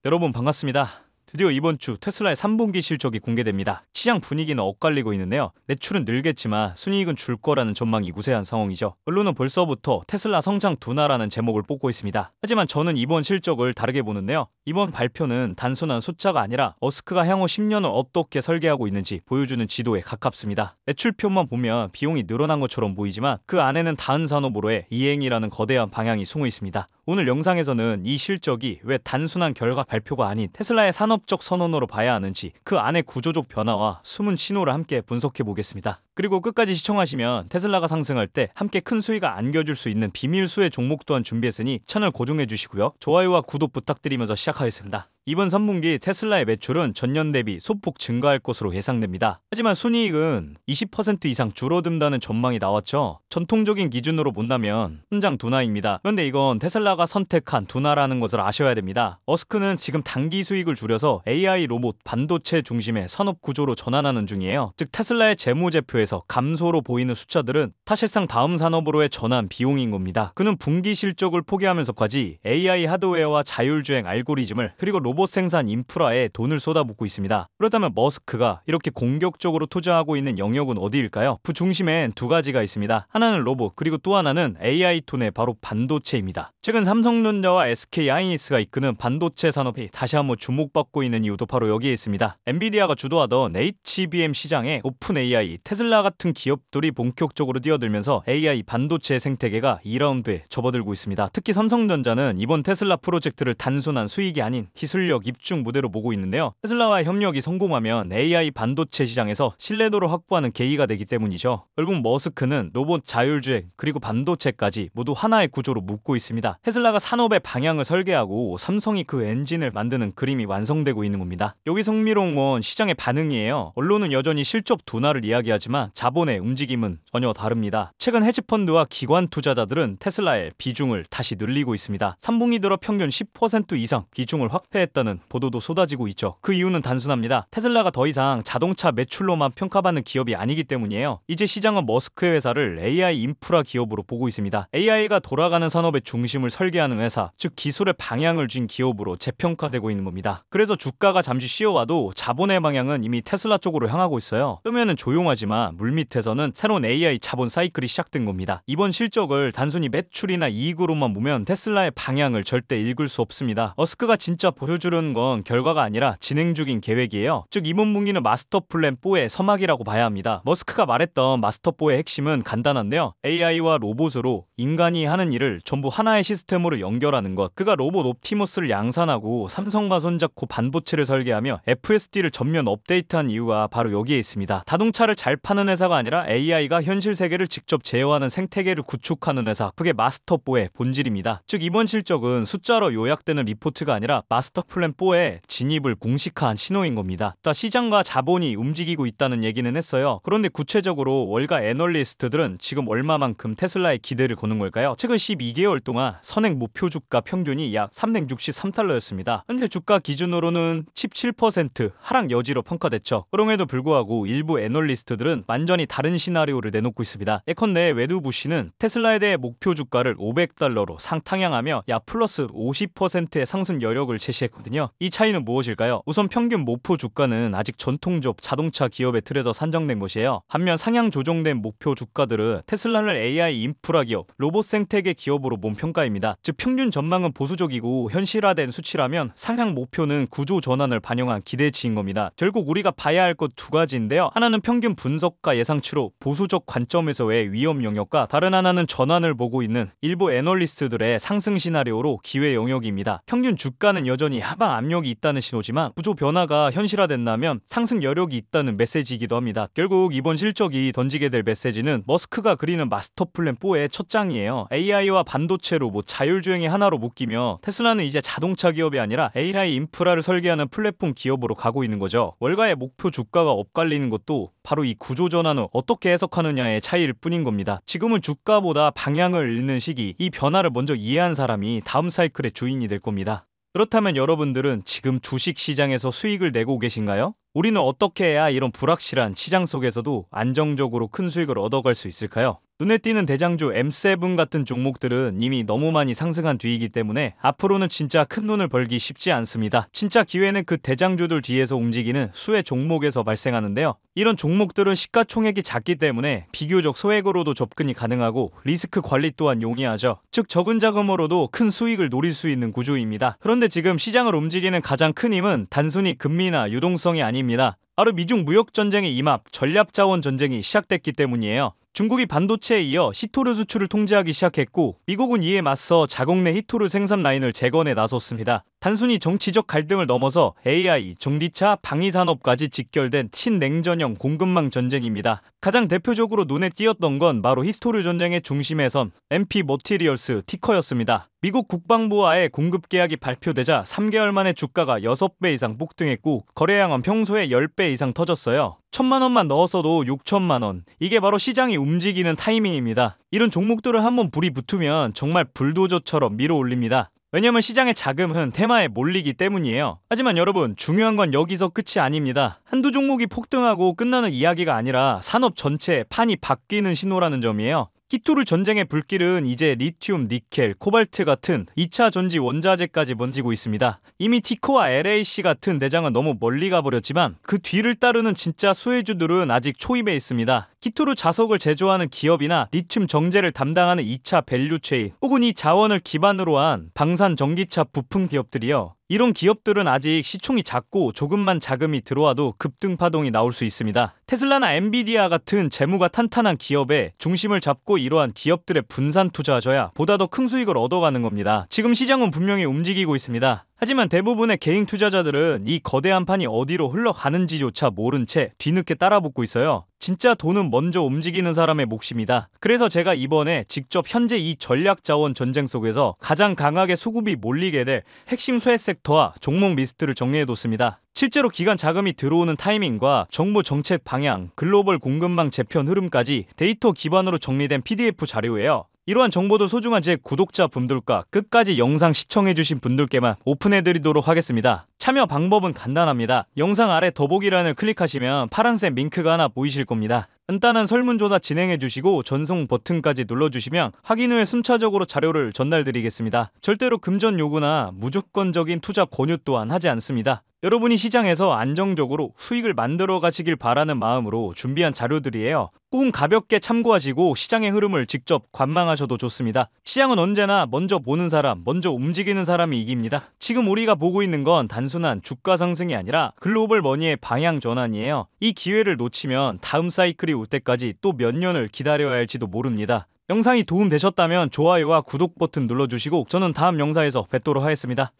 여러분 반갑습니다. 드디어 이번 주 테슬라의 3분기 실적이 공개됩니다. 시장 분위기는 엇갈리고 있는데요. 매출은 늘겠지만 순이익은 줄 거라는 전망이 우세한 상황이죠. 언론은 벌써부터 테슬라 성장 둔화라는 제목을 뽑고 있습니다. 하지만 저는 이번 실적을 다르게 보는데요. 이번 발표는 단순한 숫자가 아니라 머스크가 향후 10년을 어떻게 설계하고 있는지 보여주는 지도에 가깝습니다. 매출표만 보면 비용이 늘어난 것처럼 보이지만 그 안에는 다른 산업으로의 이행이라는 거대한 방향이 숨어 있습니다. 오늘 영상에서는 이 실적이 왜 단순한 결과 발표가 아닌 테슬라의 산업적 선언으로 봐야 하는지, 그 안의 구조적 변화와 숨은 신호를 함께 분석해 보겠습니다. 그리고 끝까지 시청하시면 테슬라가 상승할 때 함께 큰 수익을 안겨줄 수 있는 비밀수의 종목 또한 준비했으니 채널 고정해 주시고요. 좋아요와 구독 부탁드리면서 시작하겠습니다. 이번 3분기 테슬라의 매출은 전년 대비 소폭 증가할 것으로 예상됩니다. 하지만 순이익은 20% 이상 줄어든다는 전망이 나왔죠. 전통적인 기준으로 본다면 성장 둔화입니다. 그런데 이건 테슬라가 선택한 둔화라는 것을 아셔야 됩니다. 머스크는 지금 단기 수익을 줄여서 AI 로봇 반도체 중심의 산업 구조로 전환하는 중이에요. 즉 테슬라의 재무제표에서 감소로 보이는 숫자들은 사실상 다음 산업으로의 전환 비용인 겁니다. 그는 분기 실적을 포기하면서까지 AI 하드웨어와 자율주행 알고리즘을 그리고 로봇 생산 인프라에 돈을 쏟아붓고 있습니다. 그렇다면 머스크가 이렇게 공격적으로 투자하고 있는 영역은 어디일까요? 그 중심엔 두 가지가 있습니다. 하나는 로봇, 그리고 또 하나는 AI 톤의 바로 반도체입니다. 최근 삼성전자와 SK 하이닉스가 이끄는 반도체 산업이 다시 한번 주목받고 있는 이유도 바로 여기에 있습니다. 엔비디아가 주도하던 HBM 시장에 오픈 AI, 테슬라 같은 기업들이 본격적으로 뛰어들면서 AI 반도체 생태계가 2라운드에 접어들고 있습니다. 특히 삼성전자는 이번 테슬라 프로젝트를 단순한 수익이 아닌 기술력 입증 무대로 보고 있는데요. 테슬라와의 협력이 성공하면 AI 반도체 시장에서 신뢰도를 확보하는 계기가 되기 때문이죠. 결국 머스크는 로봇, 자율주행, 그리고 반도체까지 모두 하나의 구조로 묶고 있습니다. 테슬라가 산업의 방향을 설계하고 삼성이 그 엔진을 만드는 그림이 완성되고 있는 겁니다. 여기서 흥미로운 건 시장의 반응이에요. 언론은 여전히 실적 둔화를 이야기하지만 자본의 움직임은 전혀 다릅니다. 최근 헤지펀드와 기관 투자자들은 테슬라의 비중을 다시 늘리고 있습니다. 3분기 들어 평균 10% 이상 비중을 확대했다는 보도도 쏟아지고 있죠. 그 이유는 단순합니다. 테슬라가 더 이상 자동차 매출로만 평가받는 기업이 아니기 때문이에요. 이제 시장은 머스크의 회사를 AI 인프라 기업으로 보고 있습니다. AI가 돌아가는 산업의 중심을 설계하는 회사, 즉 기술의 방향을 쥔 기업으로 재평가되고 있는 겁니다. 그래서 주가가 잠시 쉬어와도 자본의 방향은 이미 테슬라 쪽으로 향하고 있어요. 처음에는 조용하지만 물밑에서는 새로운 AI 자본 사이클이 시작된 겁니다. 이번 실적을 단순히 매출이나 이익으로만 보면 테슬라의 방향을 절대 읽을 수 없습니다. 머스크가 진짜 보여주려는 건 결과가 아니라 진행 중인 계획이에요. 즉 이번 분기는 마스터 플랜 4의 서막이라고 봐야 합니다. 머스크가 말했던 마스터 4의 핵심은 간단한데요. AI와 로봇으로 인간이 하는 일을 전부 하나의 시스템으로 연결하는 것. 그가 로봇 옵티머스를 양산하고 삼성과 손잡고 반도체를 설계하며 FSD를 전면 업데이트한 이유가 바로 여기에 있습니다. 자동차를 잘 파는 회사가 아니라 AI가 현실 세계를 직접 제어하는 생태계를 구축하는 회사. 그게 마스터 4의 본질입니다. 즉 이번 실적은 숫자로 요약되는 리포트가 아니라 마스터 플랜 4의 진입을 공식화한 신호인 겁니다. 시장과 자본이 움직이고 있다는 얘기는 했어요. 그런데 구체적으로 월가 애널리스트들은 지금 얼마만큼 테슬라의 기대를 거는 걸까요? 최근 12개월 동안 선행 목표 주가 평균이 약 363달러였습니다. 현재 주가 기준으로는 17% 하락 여지로 평가됐죠. 그럼에도 불구하고 일부 애널리스트들은 완전히 다른 시나리오를 내놓고 있습니다. 예컨대 웨드 부시는 테슬라에 대해 목표 주가를 500달러로 상향하며 약 플러스 50%의 상승 여력을 제시했거든요. 이 차이는 무엇일까요? 우선 평균 목표 주가는 아직 전통적 자동차 기업의 틀에서 산정된 것이에요. 반면 상향 조정된 목표 주가들은 테슬라를 AI 인프라 기업, 로봇 생태계 기업으로 본 평가입니다. 즉 평균 전망은 보수적이고 현실화된 수치라면 상향 목표는 구조 전환을 반영한 기대치인 겁니다. 결국 우리가 봐야 할 것 두 가지인데요. 하나는 평균 분석과 예상치로 보수적 관점에서의 위험 영역과, 다른 하나는 전환을 보고 있는 일부 애널리스트들의 상승 시나리오로 기회 영역입니다. 평균 주가는 여전히 하방 압력이 있다는 신호지만 구조 변화가 현실화된다면 상승 여력이 있다는 메시지이기도 합니다. 결국 이번 실적이 던지게 될 메시지는 머스크가 그리는 마스터 플랜 4의 첫 장이에요. AI와 반도체 로봇, 자율주행의 하나로 묶이며 테슬라는 이제 자동차 기업이 아니라 AI 인프라를 설계하는 플랫폼 기업으로 가고 있는 거죠. 월가의 목표 주가가 엇갈리는 것도 바로 이 구조 전환을 어떻게 해석하느냐의 차이일 뿐인 겁니다. 지금은 주가보다 방향을 읽는 시기, 이 변화를 먼저 이해한 사람이 다음 사이클의 주인이 될 겁니다. 그렇다면 여러분들은 지금 주식시장에서 수익을 내고 계신가요? 우리는 어떻게 해야 이런 불확실한 시장 속에서도 안정적으로 큰 수익을 얻어갈 수 있을까요? 눈에 띄는 대장주 M7 같은 종목들은 이미 너무 많이 상승한 뒤이기 때문에 앞으로는 진짜 큰 돈을 벌기 쉽지 않습니다. 진짜 기회는 그 대장주들 뒤에서 움직이는 수혜 종목에서 발생하는데요. 이런 종목들은 시가총액이 작기 때문에 비교적 소액으로도 접근이 가능하고 리스크 관리 또한 용이하죠. 즉 적은 자금으로도 큰 수익을 노릴 수 있는 구조입니다. 그런데 지금 시장을 움직이는 가장 큰 힘은 단순히 금리나 유동성이 아닙니다. 바로 미중 무역전쟁의 임합, 전략자원 전쟁이 시작됐기 때문이에요. 중국이 반도체에 이어 히토르 수출을 통제하기 시작했고 미국은 이에 맞서 자국 내 히토르 생산 라인을 재건에 나섰습니다. 단순히 정치적 갈등을 넘어서 AI, 전기차, 방위산업까지 직결된 친냉전형 공급망 전쟁입니다. 가장 대표적으로 눈에 띄었던 건 바로 히토르 전쟁의 중심에 선 MP 머티리얼스 티커였습니다. 미국 국방부와의 공급 계약이 발표되자 3개월 만에 주가가 6배 이상 폭등했고 거래량은 평소에 10배 이상 터졌어요. 1,000만원만 넣었어도 6천만원. 이게 바로 시장이 움직이는 타이밍입니다. 이런 종목들을 한번 불이 붙으면 정말 불도저처럼 밀어 올립니다. 왜냐면 시장의 자금은 테마에 몰리기 때문이에요. 하지만 여러분, 중요한 건 여기서 끝이 아닙니다. 한두 종목이 폭등하고 끝나는 이야기가 아니라 산업 전체의 판이 바뀌는 신호라는 점이에요. 히토르 전쟁의 불길은 이제 리튬, 니켈, 코발트 같은 2차 전지 원자재까지 번지고 있습니다. 이미 티커와 LAC 같은 대장은 너무 멀리 가버렸지만 그 뒤를 따르는 진짜 수혜주들은 아직 초입에 있습니다. 히토르 자석을 제조하는 기업이나 리튬 정제를 담당하는 2차 밸류체인 혹은 이 자원을 기반으로 한 방산 전기차 부품 기업들이요. 이런 기업들은 아직 시총이 작고 조금만 자금이 들어와도 급등 파동이 나올 수 있습니다. 테슬라나 엔비디아 같은 재무가 탄탄한 기업에 중심을 잡고 이러한 기업들의 분산 투자하셔야 보다 더 큰 수익을 얻어가는 겁니다. 지금 시장은 분명히 움직이고 있습니다. 하지만 대부분의 개인 투자자들은 이 거대한 판이 어디로 흘러가는지조차 모른 채 뒤늦게 따라붙고 있어요. 진짜 돈은 먼저 움직이는 사람의 몫입니다. 그래서 제가 이번에 직접 현재 이 전략자원 전쟁 속에서 가장 강하게 수급이 몰리게 될 핵심 수혜 섹터와 종목 리스트를 정리해뒀습니다. 실제로 기관 자금이 들어오는 타이밍과 정부 정책 방향, 글로벌 공급망 재편 흐름까지 데이터 기반으로 정리된 PDF 자료예요. 이러한 정보도 소중한 제 구독자분들과 끝까지 영상 시청해주신 분들께만 오픈해드리도록 하겠습니다. 참여 방법은 간단합니다. 영상 아래 더보기란을 클릭하시면 파란색 링크가 하나 보이실 겁니다. 간단한 설문조사 진행해주시고 전송 버튼까지 눌러주시면 확인 후에 순차적으로 자료를 전달드리겠습니다. 절대로 금전 요구나 무조건적인 투자 권유 또한 하지 않습니다. 여러분이 시장에서 안정적으로 수익을 만들어 가시길 바라는 마음으로 준비한 자료들이에요. 꼭 가볍게 참고하시고 시장의 흐름을 직접 관망하셔도 좋습니다. 시장은 언제나 먼저 보는 사람, 먼저 움직이는 사람이 이깁니다. 지금 우리가 보고 있는 건 단순한 주가 상승이 아니라 글로벌 머니의 방향 전환이에요. 이 기회를 놓치면 다음 사이클이 올 때까지 또 몇 년을 기다려야 할지도 모릅니다. 영상이 도움되셨다면 좋아요와 구독 버튼 눌러주시고 저는 다음 영상에서 뵙도록 하겠습니다.